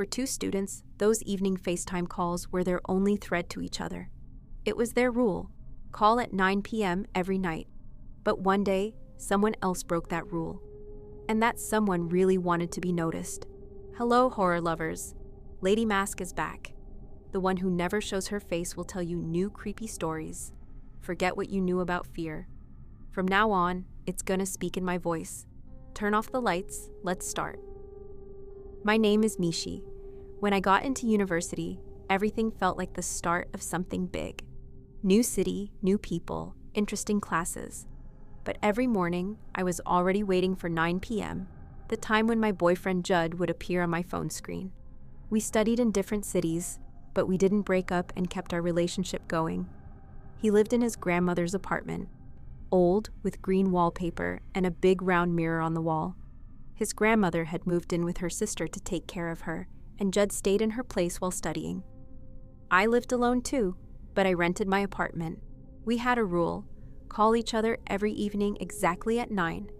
two students, those evening FaceTime calls were their only thread to each other. It was their rule: call at 9 p.m. every night. But one day, someone else broke that rule. And that someone really wanted to be noticed. Hello, horror lovers. Lady Mask is back. The one who never shows her face will tell you new creepy stories. Forget what you knew about fear. From now on, it's gonna speak in my voice. Turn off the lights, let's start. My name is Mishi. When I got into university, everything felt like the start of something big. New city, new people, interesting classes. But every morning, I was already waiting for 9 p.m., the time when my boyfriend Judd would appear on my phone screen. We studied in different cities, but we didn't break up and kept our relationship going. He lived in his grandmother's apartment, old, with green wallpaper and a big round mirror on the wall. His grandmother had moved in with her sister to take care of her, and Judd stayed in her place while studying. I lived alone too, but I rented my apartment. We had a rule: call each other every evening exactly at 9.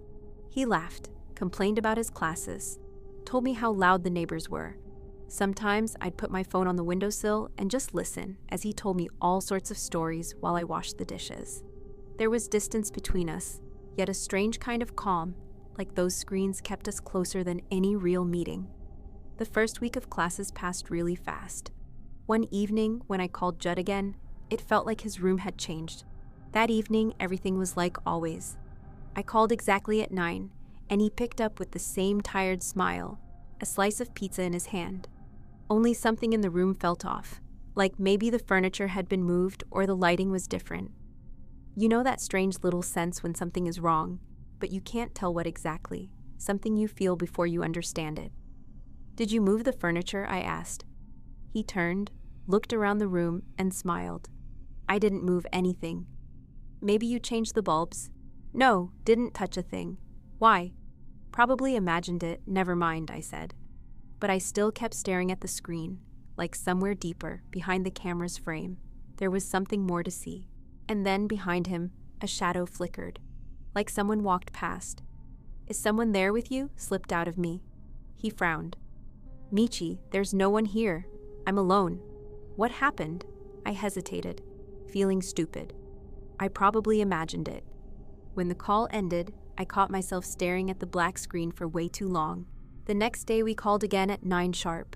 He laughed, complained about his classes, told me how loud the neighbors were. Sometimes I'd put my phone on the windowsill and just listen as he told me all sorts of stories while I washed the dishes. There was distance between us, yet a strange kind of calm, like those screens kept us closer than any real meeting. The first week of classes passed really fast. One evening, when I called Judd again, it felt like his room had changed. That evening, everything was like always. I called exactly at 9, and he picked up with the same tired smile, a slice of pizza in his hand. Only something in the room felt off, like maybe the furniture had been moved or the lighting was different. You know that strange little sense when something is wrong, but you can't tell what exactly, something you feel before you understand it. "Did you move the furniture?" I asked. He turned, looked around the room, and smiled. "I didn't move anything." "Maybe you changed the bulbs?" "No, didn't touch a thing." "Why?" "Probably imagined it, never mind," I said. But I still kept staring at the screen, like somewhere deeper, behind the camera's frame, there was something more to see. And then, behind him, a shadow flickered, like someone walked past. "Is someone there with you?" slipped out of me. He frowned. "Michi, there's no one here. I'm alone." "What happened?" I hesitated, feeling stupid. I probably imagined it. When the call ended, I caught myself staring at the black screen for way too long. The next day we called again at 9 sharp.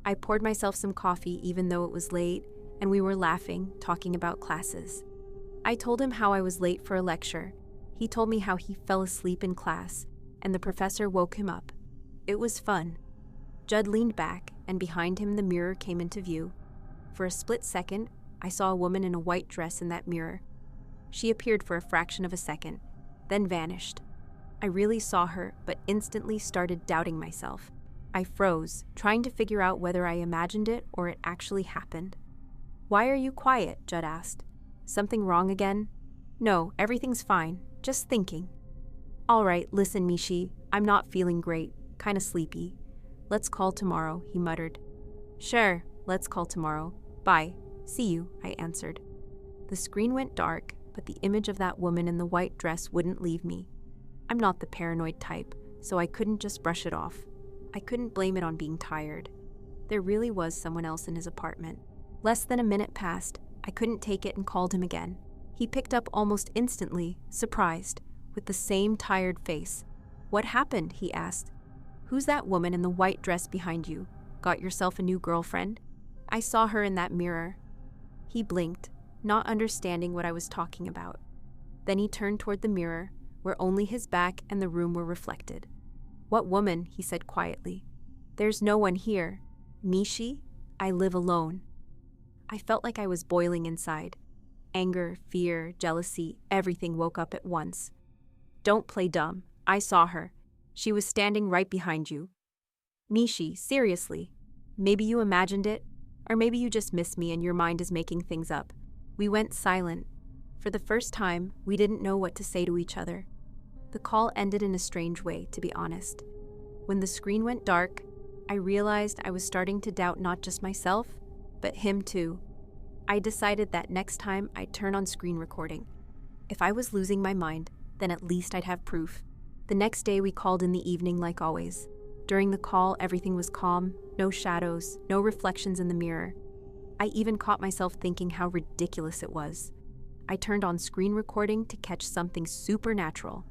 I poured myself some coffee even though it was late, and we were laughing, talking about classes. I told him how I was late for a lecture. He told me how he fell asleep in class, and the professor woke him up. It was fun. Judd leaned back, and behind him the mirror came into view. For a split second, I saw a woman in a white dress in that mirror. She appeared for a fraction of a second, then vanished. I really saw her, but instantly started doubting myself. I froze, trying to figure out whether I imagined it or it actually happened. "Why are you quiet?" Judd asked. "Something wrong again?" "No, everything's fine. Just thinking." "All right, listen, Mishi. I'm not feeling great. Kinda sleepy. Let's call tomorrow," he muttered. "Sure, let's call tomorrow. Bye. See you," I answered. The screen went dark, but the image of that woman in the white dress wouldn't leave me. I'm not the paranoid type, so I couldn't just brush it off. I couldn't blame it on being tired. There really was someone else in his apartment. Less than a minute passed. I couldn't take it and called him again. He picked up almost instantly, surprised, with the same tired face. "What happened?" he asked. "Who's that woman in the white dress behind you? Got yourself a new girlfriend?" "I saw her in that mirror." He blinked, not understanding what I was talking about. Then he turned toward the mirror, where only his back and the room were reflected. "What woman?" he said quietly. "There's no one here. Mishi, I live alone." I felt like I was boiling inside. Anger, fear, jealousy, everything woke up at once. "Don't play dumb. I saw her. She was standing right behind you." "Mishi, seriously. Maybe you imagined it, or maybe you just miss me and your mind is making things up." We went silent. For the first time, we didn't know what to say to each other. The call ended in a strange way, to be honest. When the screen went dark, I realized I was starting to doubt not just myself, but him too. I decided that next time I'd turn on screen recording. If I was losing my mind, then at least I'd have proof. The next day we called in the evening like always. During the call, everything was calm, no shadows, no reflections in the mirror. I even caught myself thinking how ridiculous it was. I turned on screen recording to catch something supernatural,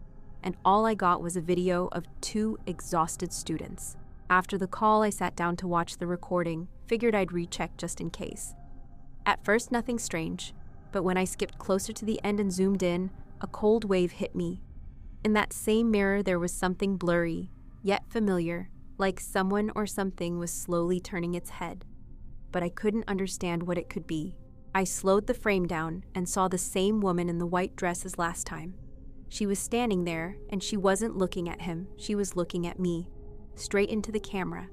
and all I got was a video of 2 exhausted students. After the call, I sat down to watch the recording, figured I'd recheck just in case. At first, nothing strange, but when I skipped closer to the end and zoomed in, a cold wave hit me. In that same mirror, there was something blurry, yet familiar, like someone or something was slowly turning its head. But I couldn't understand what it could be. I slowed the frame down and saw the same woman in the white dress as last time. She was standing there, and she wasn't looking at him, she was looking at me, straight into the camera.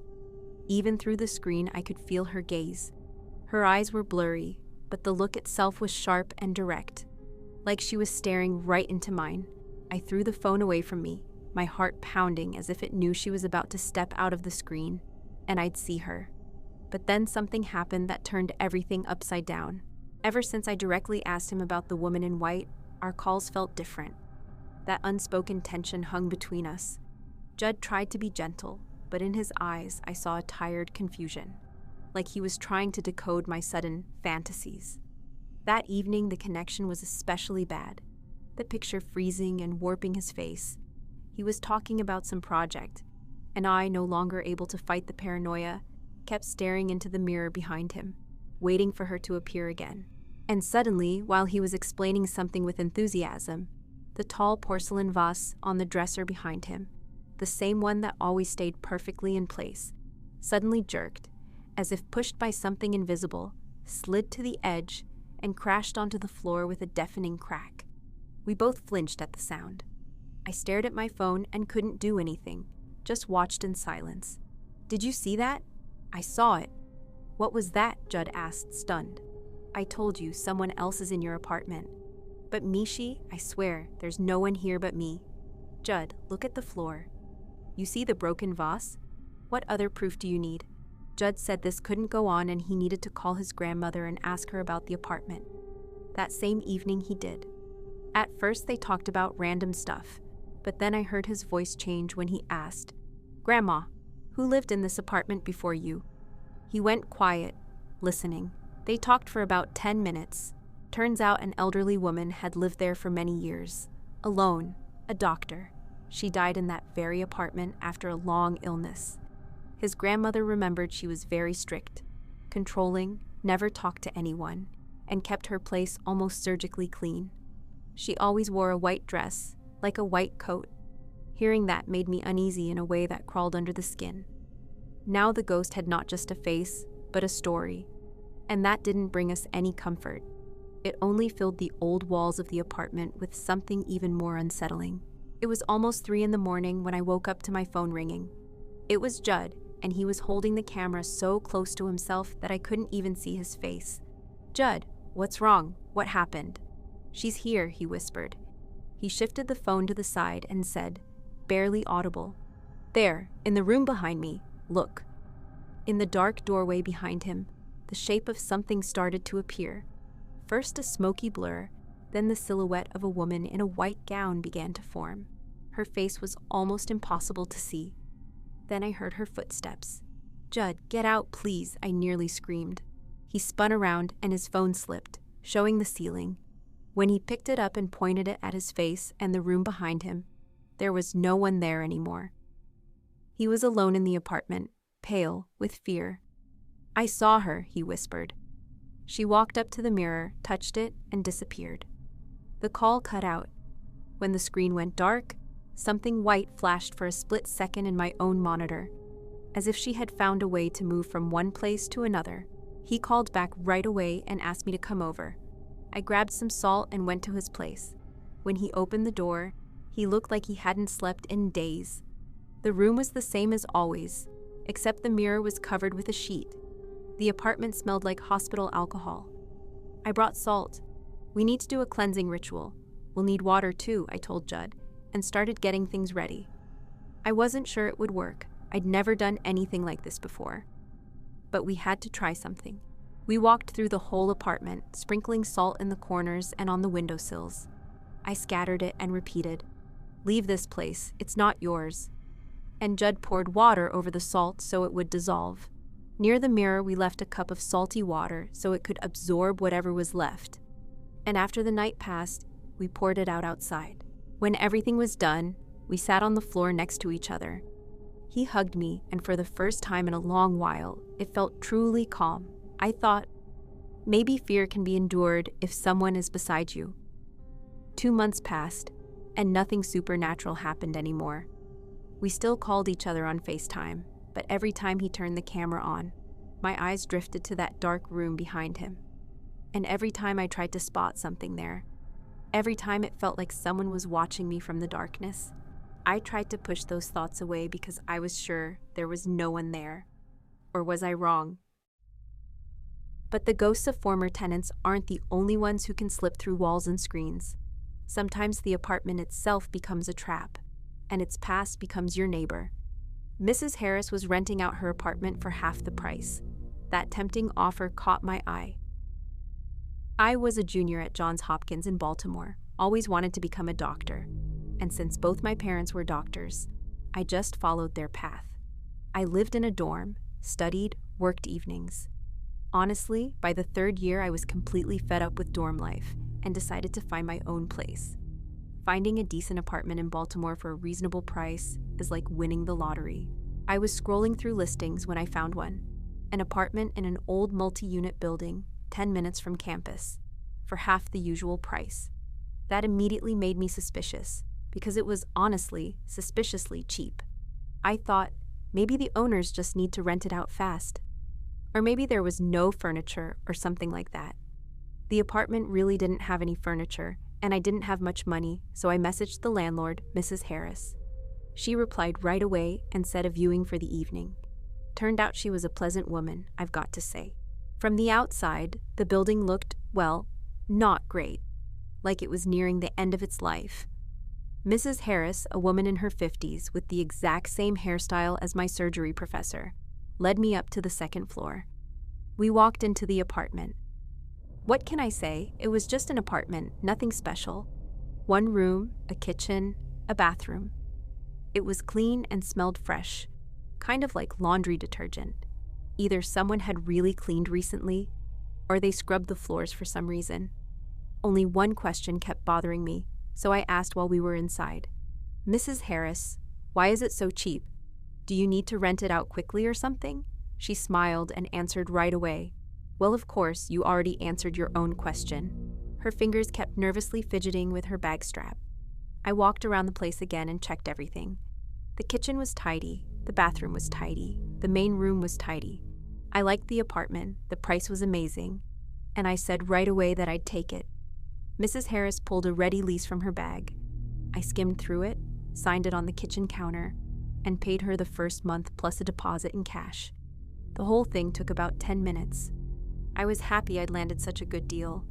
Even through the screen, I could feel her gaze. Her eyes were blurry, but the look itself was sharp and direct, like she was staring right into mine. I threw the phone away from me, my heart pounding as if it knew she was about to step out of the screen, and I'd see her. But then something happened that turned everything upside down. Ever since I directly asked him about the woman in white, our calls felt different. That unspoken tension hung between us. Judd tried to be gentle, but in his eyes I saw a tired confusion, like he was trying to decode my sudden fantasies. That evening, the connection was especially bad, the picture freezing and warping his face. He was talking about some project, and I, no longer able to fight the paranoia, kept staring into the mirror behind him, waiting for her to appear again. And suddenly, while he was explaining something with enthusiasm, the tall porcelain vase on the dresser behind him, the same one that always stayed perfectly in place, suddenly jerked, as if pushed by something invisible, slid to the edge, and crashed onto the floor with a deafening crack. We both flinched at the sound. I stared at my phone and couldn't do anything, just watched in silence. "Did you see that?" "I saw it." "What was that?" Judd asked, stunned. "I told you, someone else is in your apartment." "But Mishi, I swear, there's no one here but me." "Judd, look at the floor. You see the broken vase? What other proof do you need?" Judd said this couldn't go on and he needed to call his grandmother and ask her about the apartment. That same evening he did. At first they talked about random stuff, but then I heard his voice change when he asked, "Grandma, who lived in this apartment before you?" He went quiet, listening. They talked for about 10 minutes. Turns out an elderly woman had lived there for many years, alone, a doctor. She died in that very apartment after a long illness. His grandmother remembered she was very strict, controlling, never talked to anyone, and kept her place almost surgically clean. She always wore a white dress, like a white coat. Hearing that made me uneasy in a way that crawled under the skin. Now the ghost had not just a face, but a story, and that didn't bring us any comfort. It only filled the old walls of the apartment with something even more unsettling. It was almost 3 a.m. when I woke up to my phone ringing. It was Judd, and he was holding the camera so close to himself that I couldn't even see his face. "Judd, what's wrong? What happened?" "She's here," he whispered. He shifted the phone to the side and said, barely audible, "There, in the room behind me, look." In the dark doorway behind him, the shape of something started to appear. First a smoky blur, then the silhouette of a woman in a white gown began to form. Her face was almost impossible to see. Then I heard her footsteps. "Judd, get out, please," I nearly screamed. He spun around and his phone slipped, showing the ceiling. When he picked it up and pointed it at his face and the room behind him, there was no one there anymore. He was alone in the apartment, pale, with fear. "I saw her," he whispered. She walked up to the mirror, touched it, and disappeared. The call cut out. When the screen went dark, something white flashed for a split second in my own monitor, as if she had found a way to move from one place to another. He called back right away and asked me to come over. I grabbed some salt and went to his place. When he opened the door, he looked like he hadn't slept in days. The room was the same as always, except the mirror was covered with a sheet. The apartment smelled like hospital alcohol. I brought salt. "We need to do a cleansing ritual. We'll need water too," I told Judd, and started getting things ready. I wasn't sure it would work. I'd never done anything like this before. But we had to try something. We walked through the whole apartment, sprinkling salt in the corners and on the windowsills. I scattered it and repeated, "Leave this place. It's not yours." and Judd poured water over the salt so it would dissolve. Near the mirror, we left a cup of salty water so it could absorb whatever was left. And after the night passed, we poured it out outside. When everything was done, we sat on the floor next to each other. He hugged me, and for the first time in a long while, it felt truly calm. I thought, maybe fear can be endured if someone is beside you. 2 months passed, and nothing supernatural happened anymore. We still called each other on FaceTime, but every time he turned the camera on, my eyes drifted to that dark room behind him. And every time I tried to spot something there, every time it felt like someone was watching me from the darkness, I tried to push those thoughts away because I was sure there was no one there. Or was I wrong? But the ghosts of former tenants aren't the only ones who can slip through walls and screens. Sometimes the apartment itself becomes a trap, and its past becomes your neighbor. Mrs. Harris was renting out her apartment for half the price. That tempting offer caught my eye. I was a junior at Johns Hopkins in Baltimore, always wanted to become a doctor. And since both my parents were doctors, I just followed their path. I lived in a dorm, studied, worked evenings. Honestly, by the 3rd year, I was completely fed up with dorm life and decided to find my own place. Finding a decent apartment in Baltimore for a reasonable price is like winning the lottery. I was scrolling through listings when I found one, an apartment in an old multi-unit building 10 minutes from campus, for half the usual price. That immediately made me suspicious, because it was honestly, suspiciously cheap. I thought, maybe the owners just need to rent it out fast. Or maybe there was no furniture or something like that. The apartment really didn't have any furniture, and I didn't have much money, so I messaged the landlord, Mrs. Harris. She replied right away and set a viewing for the evening. Turned out she was a pleasant woman, I've got to say. From the outside, the building looked, well, not great, like it was nearing the end of its life. Mrs. Harris, a woman in her 50s with the exact same hairstyle as my surgery professor, led me up to the 2nd floor. We walked into the apartment. What can I say? It was just an apartment, nothing special. 1 room, a kitchen, a bathroom. It was clean and smelled fresh, kind of like laundry detergent. Either someone had really cleaned recently, or they scrubbed the floors for some reason. Only one question kept bothering me, so I asked while we were inside. Mrs. Harris, why is it so cheap? Do you need to rent it out quickly or something? She smiled and answered right away. Well, of course, you already answered your own question. Her fingers kept nervously fidgeting with her bag strap. I walked around the place again and checked everything. The kitchen was tidy, the bathroom was tidy, the main room was tidy. I liked the apartment, the price was amazing, and I said right away that I'd take it. Mrs. Harris pulled a ready lease from her bag. I skimmed through it, signed it on the kitchen counter, and paid her the first month plus a deposit in cash. The whole thing took about 10 minutes. I was happy I'd landed such a good deal,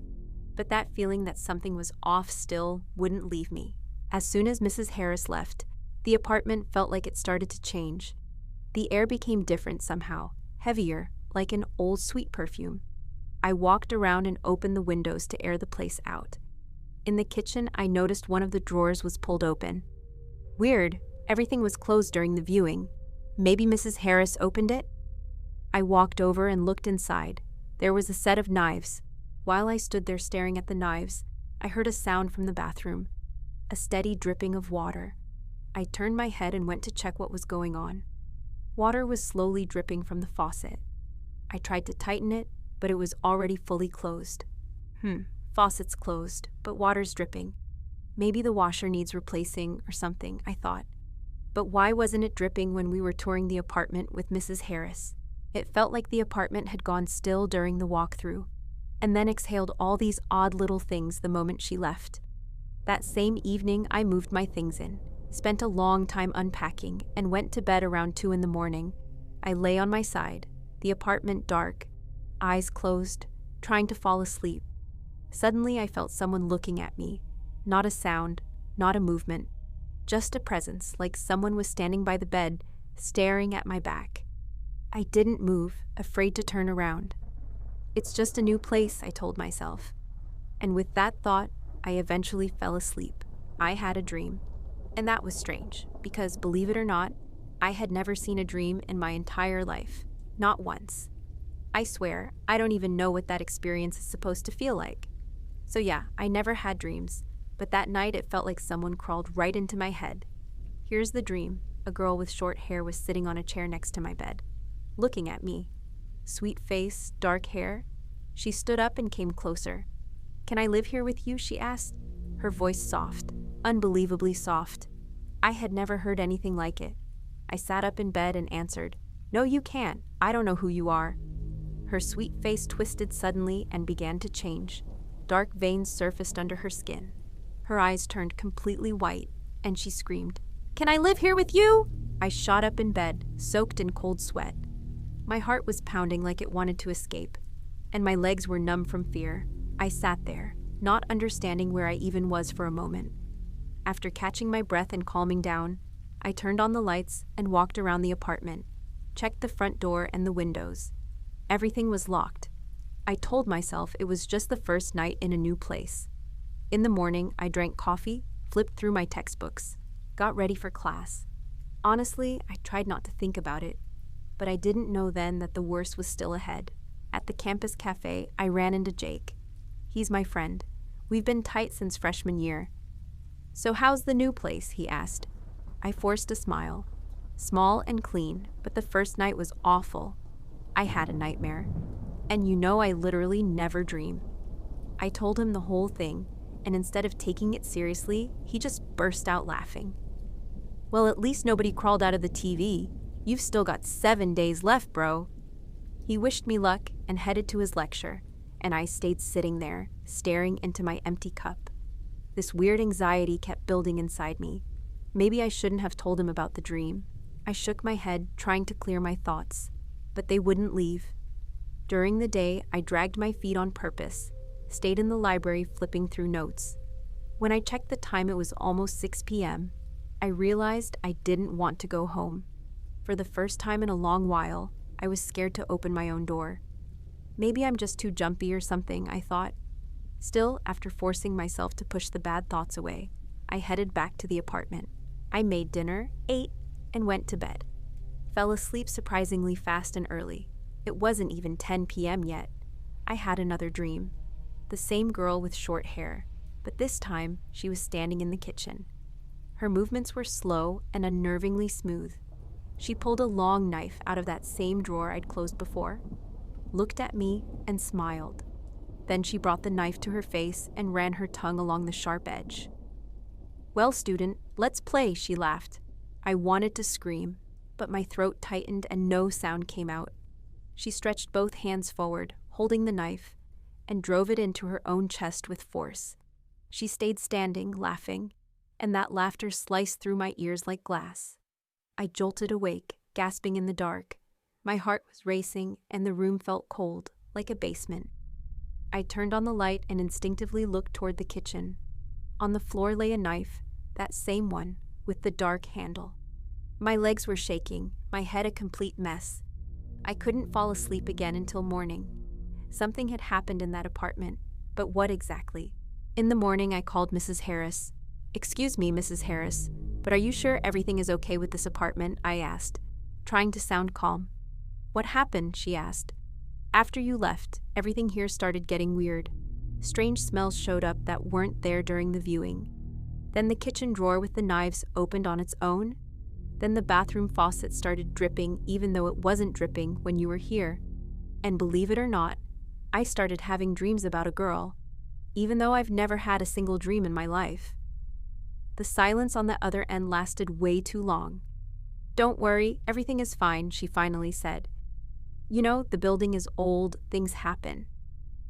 but that feeling that something was off still wouldn't leave me. As soon as Mrs. Harris left, the apartment felt like it started to change. The air became different somehow, heavier, like an old sweet perfume. I walked around and opened the windows to air the place out. In the kitchen, I noticed one of the drawers was pulled open. Weird, everything was closed during the viewing. Maybe Mrs. Harris opened it? I walked over and looked inside. There was a set of knives. While I stood there staring at the knives, I heard a sound from the bathroom, a steady dripping of water. I turned my head and went to check what was going on. Water was slowly dripping from the faucet. I tried to tighten it, but it was already fully closed. Faucet's closed, but water's dripping. Maybe the washer needs replacing or something, I thought. But why wasn't it dripping when we were touring the apartment with Mrs. Harris? It felt like the apartment had gone still during the walkthrough, and then exhaled all these odd little things the moment she left. That same evening, I moved my things in, spent a long time unpacking, and went to bed around 2 a.m. I lay on my side, the apartment dark, eyes closed, trying to fall asleep. Suddenly, I felt someone looking at me. Not a sound, not a movement, just a presence, like someone was standing by the bed, staring at my back. I didn't move, afraid to turn around. It's just a new place, I told myself. And with that thought, I eventually fell asleep. I had a dream. And that was strange, because believe it or not, I had never seen a dream in my entire life. Not once. I swear, I don't even know what that experience is supposed to feel like. So yeah, I never had dreams, but that night it felt like someone crawled right into my head. Here's the dream. A girl with short hair was sitting on a chair next to my bed, looking at me. Sweet face, dark hair. She stood up and came closer. "Can I live here with you?" she asked. Her voice soft, unbelievably soft. I had never heard anything like it. I sat up in bed and answered, "No, you can't. I don't know who you are." Her sweet face twisted suddenly and began to change. Dark veins surfaced under her skin. Her eyes turned completely white, and she screamed, "Can I live here with you?" I shot up in bed, soaked in cold sweat. My heart was pounding like it wanted to escape, and my legs were numb from fear. I sat there, not understanding where I even was for a moment. After catching my breath and calming down, I turned on the lights and walked around the apartment, checked the front door and the windows. Everything was locked. I told myself it was just the first night in a new place. In the morning, I drank coffee, flipped through my textbooks, got ready for class. Honestly, I tried not to think about it, but I didn't know then that the worst was still ahead. At the campus cafe, I ran into Jake. He's my friend. We've been tight since freshman year. "So how's the new place?" he asked. I forced a smile. Small and clean, but the first night was awful. I had a nightmare. And you know I literally never dream. I told him the whole thing, and instead of taking it seriously, he just burst out laughing. "Well, at least nobody crawled out of the TV. You've still got 7 days left, bro." He wished me luck and headed to his lecture, and I stayed sitting there, staring into my empty cup. This weird anxiety kept building inside me. Maybe I shouldn't have told him about the dream. I shook my head, trying to clear my thoughts, but they wouldn't leave. During the day, I dragged my feet on purpose, stayed in the library flipping through notes. When I checked the time, it was almost 6 p.m. I realized I didn't want to go home. For the first time in a long while, I was scared to open my own door. Maybe I'm just too jumpy or something, I thought. Still, after forcing myself to push the bad thoughts away, I headed back to the apartment. I made dinner, ate, and went to bed. Fell asleep surprisingly fast and early. It wasn't even 10 p.m. yet. I had another dream. The same girl with short hair, but this time she was standing in the kitchen. Her movements were slow and unnervingly smooth. She pulled a long knife out of that same drawer I'd closed before, looked at me, and smiled. Then she brought the knife to her face and ran her tongue along the sharp edge. "Well, student, let's play," she laughed. I wanted to scream, but my throat tightened and no sound came out. She stretched both hands forward, holding the knife, and drove it into her own chest with force. She stayed standing, laughing, and that laughter sliced through my ears like glass. I jolted awake, gasping in the dark. My heart was racing, and the room felt cold, like a basement. I turned on the light and instinctively looked toward the kitchen. On the floor lay a knife, that same one, with the dark handle. My legs were shaking, my head a complete mess. I couldn't fall asleep again until morning. Something had happened in that apartment, but what exactly? In the morning, I called Mrs. Harris. "Excuse me, Mrs. Harris, but are you sure everything is okay with this apartment?" I asked, trying to sound calm. "What happened?" she asked. "After you left, everything here started getting weird. Strange smells showed up that weren't there during the viewing. Then the kitchen drawer with the knives opened on its own. Then the bathroom faucet started dripping even though it wasn't dripping when you were here. And believe it or not, I started having dreams about a girl, even though I've never had a single dream in my life." The silence on the other end lasted way too long. "Don't worry, everything is fine," she finally said. "You know, the building is old, things happen."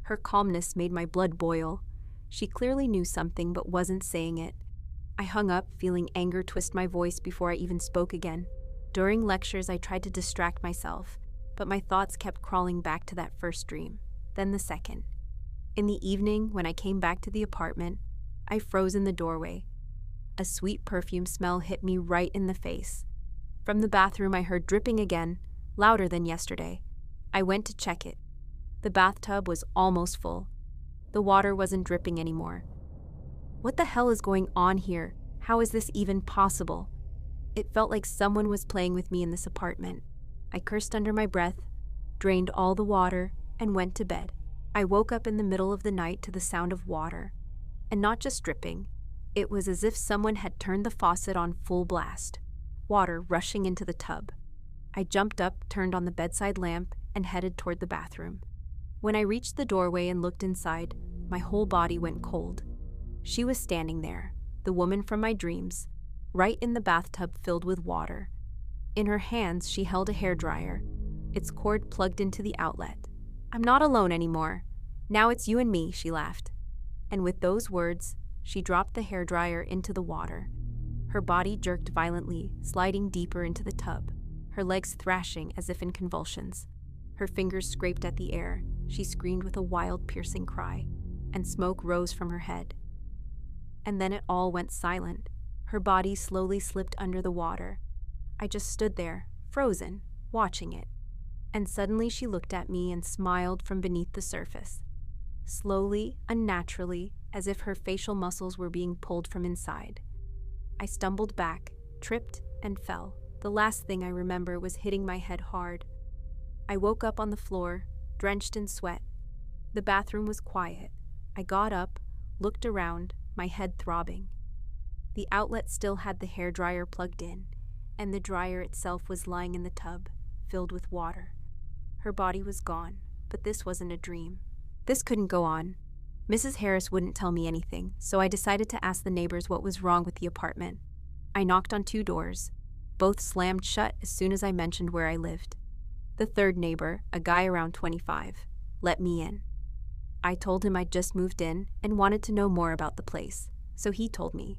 Her calmness made my blood boil. She clearly knew something but wasn't saying it. I hung up, feeling anger twist my voice before I even spoke again. During lectures, I tried to distract myself, but my thoughts kept crawling back to that first dream, then the second. In the evening, when I came back to the apartment, I froze in the doorway. A sweet perfume smell hit me right in the face. From the bathroom, I heard dripping again, louder than yesterday. I went to check it. The bathtub was almost full. The water wasn't dripping anymore. What the hell is going on here? How is this even possible? It felt like someone was playing with me in this apartment. I cursed under my breath, drained all the water, and went to bed. I woke up in the middle of the night to the sound of water. And not just dripping. It was as if someone had turned the faucet on full blast. Water rushing into the tub. I jumped up, turned on the bedside lamp, and headed toward the bathroom. When I reached the doorway and looked inside, my whole body went cold. She was standing there, the woman from my dreams, right in the bathtub filled with water. In her hands, she held a hairdryer, its cord plugged into the outlet. "I'm not alone anymore. Now it's you and me," she laughed. And with those words, she dropped the hairdryer into the water. Her body jerked violently, sliding deeper into the tub, her legs thrashing as if in convulsions. Her fingers scraped at the air. She screamed with a wild, piercing cry, and smoke rose from her head. And then it all went silent. Her body slowly slipped under the water. I just stood there, frozen, watching it. And suddenly she looked at me and smiled from beneath the surface. Slowly, unnaturally, as if her facial muscles were being pulled from inside. I stumbled back, tripped, and fell. The last thing I remember was hitting my head hard. I woke up on the floor, drenched in sweat. The bathroom was quiet. I got up, looked around, my head throbbing. The outlet still had the hairdryer plugged in, and the dryer itself was lying in the tub, filled with water. Her body was gone, but this wasn't a dream. This couldn't go on. Mrs. Harris wouldn't tell me anything, so I decided to ask the neighbors what was wrong with the apartment. I knocked on 2 doors. Both slammed shut as soon as I mentioned where I lived. The third neighbor, a guy around 25, let me in. I told him I'd just moved in and wanted to know more about the place, so he told me.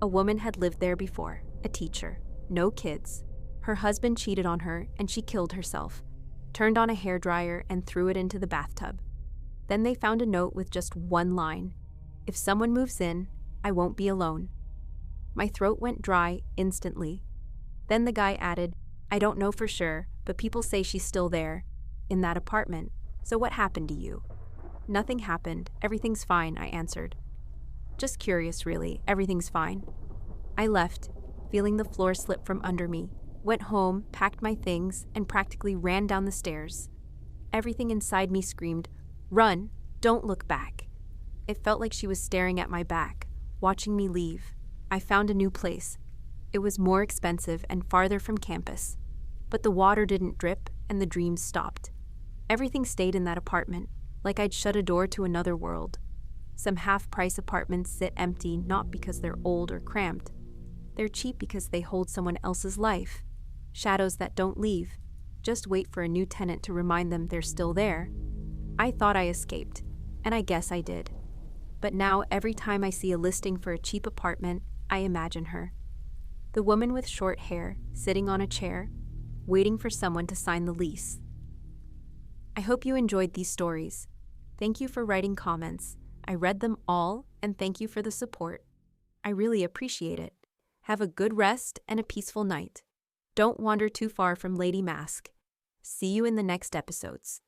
A woman had lived there before, a teacher, no kids. Her husband cheated on her and she killed herself, turned on a hairdryer and threw it into the bathtub. Then they found a note with just one line: "If someone moves in, I won't be alone." My throat went dry instantly. Then the guy added, "I don't know for sure, but people say she's still there, in that apartment. So what happened to you?" "Nothing happened. Everything's fine," I answered. "Just curious, really. Everything's fine." I left, feeling the floor slip from under me, went home, packed my things, and practically ran down the stairs. Everything inside me screamed, "Run! Don't look back!" It felt like she was staring at my back, watching me leave. I found a new place. It was more expensive and farther from campus. But the water didn't drip, and the dreams stopped. Everything stayed in that apartment, like I'd shut a door to another world. Some half-price apartments sit empty not because they're old or cramped. They're cheap because they hold someone else's life. Shadows that don't leave, just wait for a new tenant to remind them they're still there. I thought I escaped, and I guess I did. But now every time I see a listing for a cheap apartment, I imagine her. The woman with short hair, sitting on a chair, waiting for someone to sign the lease. I hope you enjoyed these stories. Thank you for writing comments. I read them all, and thank you for the support. I really appreciate it. Have a good rest and a peaceful night. Don't wander too far from Lady Mask. See you in the next episodes.